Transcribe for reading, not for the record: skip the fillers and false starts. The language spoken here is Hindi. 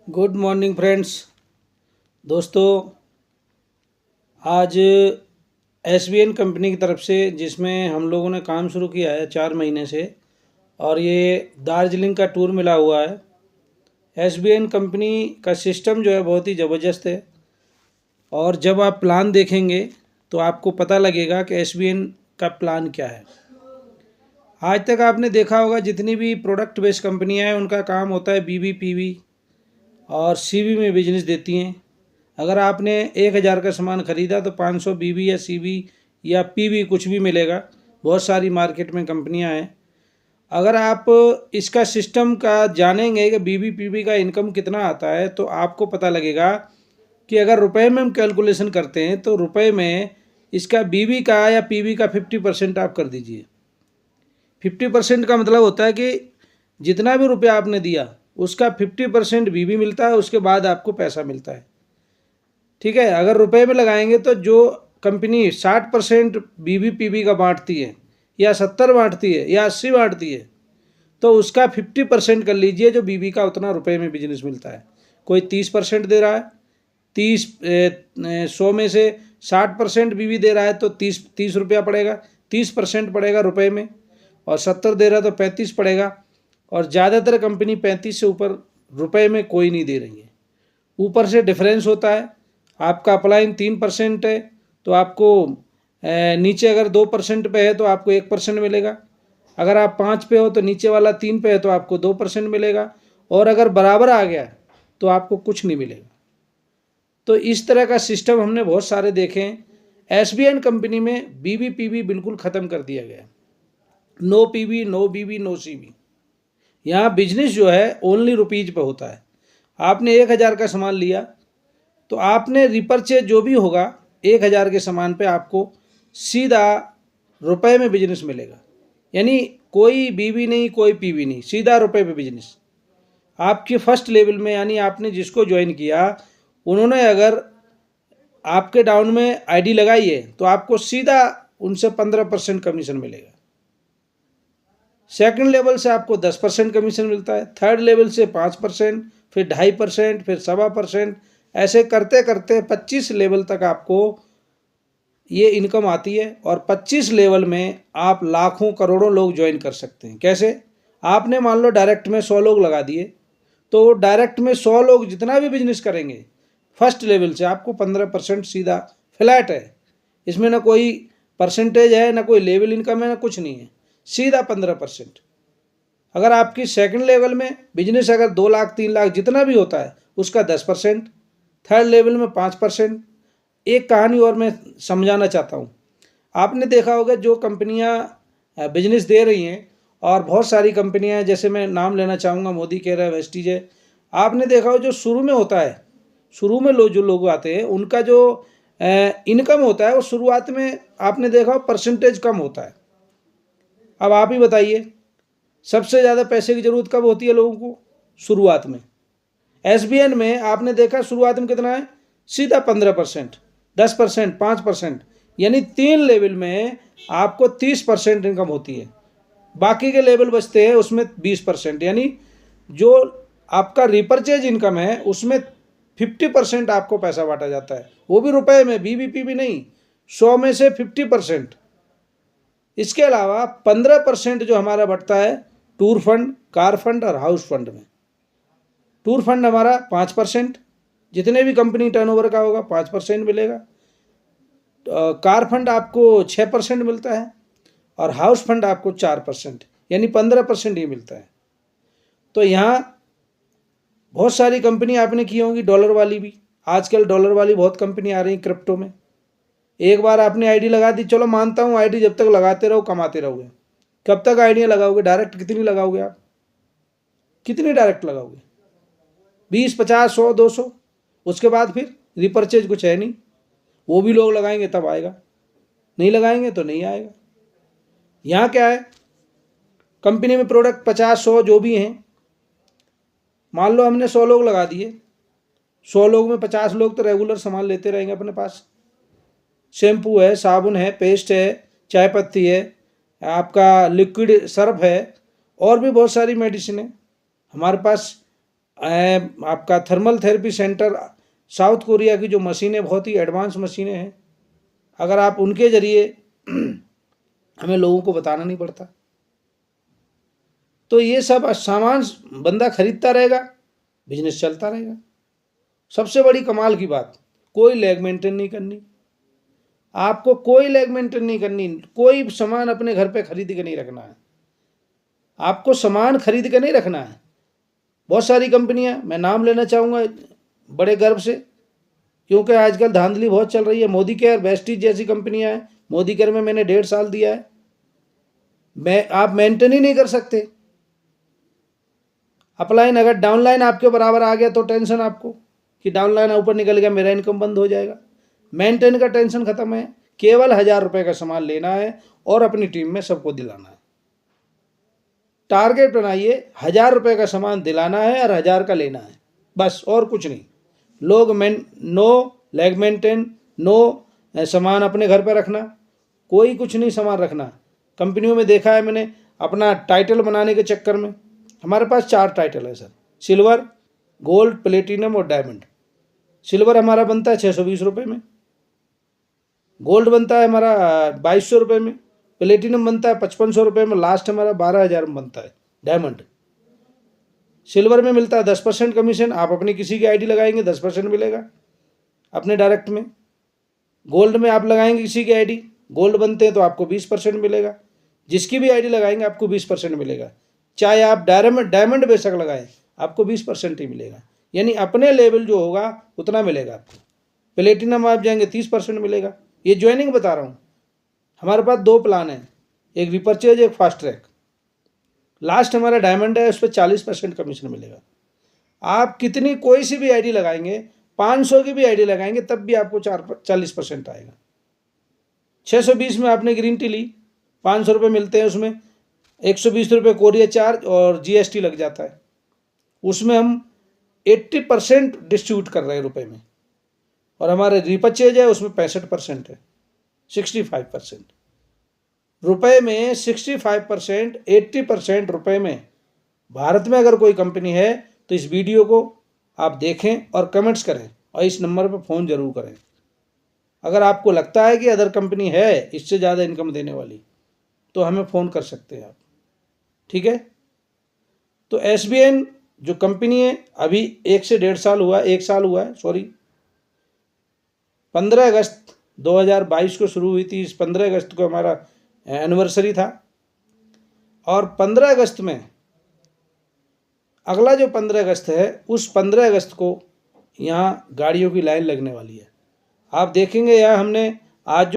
Good morning friends. दोस्तों, आज एसबीएन कंपनी की तरफ से जिसमें हम लोगों ने काम शुरू किया है 4 महीने से, और ये दार्जिलिंग का टूर मिला हुआ है। एसबीएन कंपनी का सिस्टम जो है बहुत ही ज़बरदस्त है, और जब आप प्लान देखेंगे तो आपको पता लगेगा कि एसबीएन का प्लान क्या है। आज तक आपने देखा होगा जितनी भी प्रोडक्ट बेस्ड कंपनियां हैं उनका काम होता है बीबी पीवी और सीवी में बिजनेस देती हैं। अगर आपने 1,000 का सामान ख़रीदा तो 500 बीबी या सीवी या पीवी कुछ भी मिलेगा। बहुत सारी मार्केट में कंपनियां हैं। अगर आप इसका सिस्टम का जानेंगे कि बीबी पीवी का इनकम कितना आता है तो आपको पता लगेगा कि अगर रुपए में हम कैलकुलेशन करते हैं तो रुपए में इसका बीबी का या पीवी का 50% आप कर दीजिए। 50% का मतलब होता है कि जितना भी रुपया आपने दिया उसका 50% बीबी मिलता है, उसके बाद आपको पैसा मिलता है। ठीक है। अगर रुपए में लगाएंगे तो जो कंपनी 60% बीबी पीवी का बांटती है या 70 बांटती है या 80 बांटती है तो उसका 50% कर लीजिए जो बीबी का उतना रुपए में बिजनेस मिलता है। कोई 30% दे रहा है, 100 में से 60% बीबी दे रहा है तो 30 रुपया पड़ेगा, 30% पड़ेगा रुपए में, और 70 दे रहा है तो 35 पड़ेगा। और ज़्यादातर कंपनी 35 से ऊपर रुपए में कोई नहीं दे रही है। ऊपर से डिफरेंस होता है। आपका अपलाइन 3% है तो आपको नीचे अगर 2% पे है तो आपको 1% मिलेगा। अगर आप 5 पे हो तो नीचे वाला 3 पे है तो आपको 2% मिलेगा, और अगर बराबर आ गया तो आपको कुछ नहीं मिलेगा। तो इस तरह का सिस्टम हमने बहुत सारे देखे हैं। एसबीएन कंपनी में बीबी पीवी बिल्कुल ख़त्म कर दिया गया। नो पीवी, नो बीबी, नो सीवी। यहाँ बिजनेस जो है ओनली रुपीज़ पे होता है। आपने 1,000 का सामान लिया तो आपने रिपर्चेज जो भी होगा 1,000 के सामान पे आपको सीधा रुपए में बिजनेस मिलेगा। यानी कोई बीवी नहीं, कोई पीवी नहीं, सीधा रुपए पे बिजनेस। आपकी फर्स्ट लेवल में यानी आपने जिसको ज्वाइन किया उन्होंने अगर आपके डाउन में आईडी लगाई है तो आपको सीधा उनसे 15% कमीशन मिलेगा। सेकंड लेवल से आपको 10% कमीशन मिलता है, थर्ड लेवल से 5%, फिर 2.5%, फिर 1.25%, ऐसे करते करते 25 लेवल तक आपको ये इनकम आती है। और 25 लेवल में आप लाखों करोड़ों लोग ज्वाइन कर सकते हैं। कैसे? आपने मान लो डायरेक्ट में 100 लोग लगा दिए तो डायरेक्ट में 100 लोग जितना भी बिजनेस करेंगे फर्स्ट लेवल से आपको 15% सीधा फ्लैट है। इसमें ना कोई परसेंटेज है, ना कोई लेवल इनकम है, ना कुछ नहीं है, सीधा 15%। अगर आपकी सेकंड लेवल में बिजनेस अगर 2 लाख 3 लाख जितना भी होता है उसका 10%, थर्ड लेवल में 5%। एक कहानी और मैं समझाना चाहता हूँ। आपने देखा होगा जो कंपनियां बिजनेस दे रही हैं, और बहुत सारी कंपनियां हैं, जैसे मैं नाम लेना चाहूँगा, मोदी केयर है, वेस्टीज है। आपने देखा हो जो शुरू में होता है, शुरू में जो लोग आते हैं उनका जो इनकम होता है वो शुरुआत में आपने देखा हो परसेंटेज कम होता है। अब आप ही बताइए सबसे ज़्यादा पैसे की ज़रूरत कब होती है लोगों को? शुरुआत में। एसबीएन में आपने देखा शुरुआत में कितना है? सीधा 15%, 10%, 5%। यानी 3 लेवल में आपको 30% इनकम होती है। बाकी के लेवल बचते हैं उसमें 20%। यानी जो आपका रिपर्चेज इनकम है उसमें 50% आपको पैसा बांटा जाता है, वो भी रुपए में, बीबीपी भी नहीं। 100 में से 50%। इसके अलावा 15% जो हमारा बढ़ता है टूर फंड, कार फंड और हाउस फंड में। टूर फंड हमारा 5%, जितने भी कंपनी टर्नओवर का होगा 5% मिलेगा। कार फंड आपको 6% मिलता है, और हाउस फंड आपको 4%, यानी 15% ही मिलता है। तो यहाँ बहुत सारी कंपनी आपने की होंगी, डॉलर वाली भी। आजकल डॉलर वाली बहुत कंपनी आ रही क्रिप्टो में। एक बार आपने आईडी लगा दी, चलो मानता हूँ आईडी जब तक लगाते रहो कमाते रहोगे। कब तक आईडियाँ लगाओगे? डायरेक्ट कितनी लगाओगे आप? कितनी डायरेक्ट लगाओगे? 20, 50, 100, 200। उसके बाद फिर रिपर्चेज कुछ है नहीं। वो भी लोग लगाएंगे तब आएगा, नहीं लगाएंगे तो नहीं आएगा। यहाँ क्या है, कंपनी में प्रोडक्ट 50, 100 जो भी हैं, मान लो हमने 100 लोग लगा दिए, 100 लोग में 50 लोग तो रेगुलर सामान लेते रहेंगे अपने पास। शैम्पू है, साबुन है, पेस्ट है, चाय पत्ती है, आपका लिक्विड सर्फ है, और भी बहुत सारी मेडिसिन है हमारे पास। आपका thermal therapy centre, south Korea की जो मशीनें बहुत ही एडवांस मशीनें हैं, अगर आप उनके ज़रिए हमें लोगों को बताना नहीं पड़ता, तो ये सब सामान बंदा खरीदता रहेगा, बिजनेस चलता रहेगा। सबसे बड़ी कमाल की बात, कोई लैग मेंटेन नहीं करनी, आपको कोई लैग मेंटेन नहीं करनी, कोई सामान अपने घर पे खरीद के नहीं रखना है, आपको सामान खरीद के नहीं रखना है। बहुत सारी कंपनियां, मैं नाम लेना चाहूँगा बड़े गर्व से, क्योंकि आजकल धांधली बहुत चल रही है। मोदी केयर, वेस्टीज जैसी कंपनियां हैं, मोदी केयर में मैंने 1.5 साल दिया है, आप मेंटेन ही नहीं कर सकते। अपलाइन अगर डाउनलाइन आपके बराबर आ गया तो टेंशन आपको कि डाउनलाइन ऊपर निकल गया, मेरा इनकम बंद हो जाएगा। मेंटेन का टेंशन खत्म है, केवल 1000 रुपये का सामान लेना है और अपनी टीम में सबको दिलाना है। टारगेट बनाइए, 1000 रुपये का सामान दिलाना है और 1000 का लेना है, बस, और कुछ नहीं। नो लैग मेंटेन, नो सामान अपने घर पर रखना, कोई कुछ नहीं सामान रखना। कंपनियों में देखा है मैंने, अपना टाइटल बनाने के चक्कर में, हमारे पास 4 टाइटल है सर, सिल्वर, गोल्ड, प्लेटिनम और डायमंड। सिल्वर हमारा बनता है 620 रुपये में, गोल्ड बनता है हमारा 2200 रुपये में, प्लेटिनम बनता है 5500 रुपये में, लास्ट हमारा 12,000 में बनता है डायमंड। सिल्वर में मिलता है 10% कमीशन, आप अपनी किसी की आईडी लगाएंगे 10% मिलेगा अपने डायरेक्ट में। गोल्ड में आप लगाएंगे किसी की आईडी, गोल्ड बनते हैं तो आपको 20% मिलेगा, जिसकी भी आईडी लगाएंगे आपको 20% मिलेगा। चाहे आप डायमंड बेशक लगाएं, आपको 20% ही मिलेगा, यानी अपने लेवल जो होगा उतना मिलेगा आपको। प्लेटिनम आप जाएंगे 30% मिलेगा। ये ज्वाइनिंग बता रहा हूँ। हमारे पास 2 प्लान हैं, एक रिपर्चेज, एक फास्ट ट्रैक। लास्ट हमारा डायमंड है, उस पर 40% कमीशन मिलेगा। आप कितनी कोई सी भी आईडी लगाएंगे, 500 की भी आईडी लगाएंगे, तब भी आपको 40% आएगा। 620 में आपने ग्रीन टी ली, 500 रुपये मिलते हैं, उसमें 120 रुपये कोरियर चार्ज और GST लग जाता है। उसमें हम 80% डिस्ट्रीब्यूट कर रहे हैं रुपए में, और हमारे रिपर्चेज है उसमें 65% है, 65% रुपए में, 65%, 80% रुपए में। भारत में अगर कोई कंपनी है तो इस वीडियो को आप देखें और कमेंट्स करें, और इस नंबर पर फ़ोन ज़रूर करें। अगर आपको लगता है कि अदर कंपनी है इससे ज़्यादा इनकम देने वाली, तो हमें फ़ोन कर सकते हैं आप, ठीक है। तो SBN जो कंपनी है, अभी 1 से 1.5 साल हुआ, 1 साल हुआ है, सॉरी, 15 अगस्त 2022 को शुरू हुई थी। इस 15 अगस्त को हमारा एनिवर्सरी था, और 15 अगस्त में, अगला जो 15 अगस्त है, उस 15 अगस्त को यहाँ गाड़ियों की लाइन लगने वाली है। आप देखेंगे यहाँ हमने आज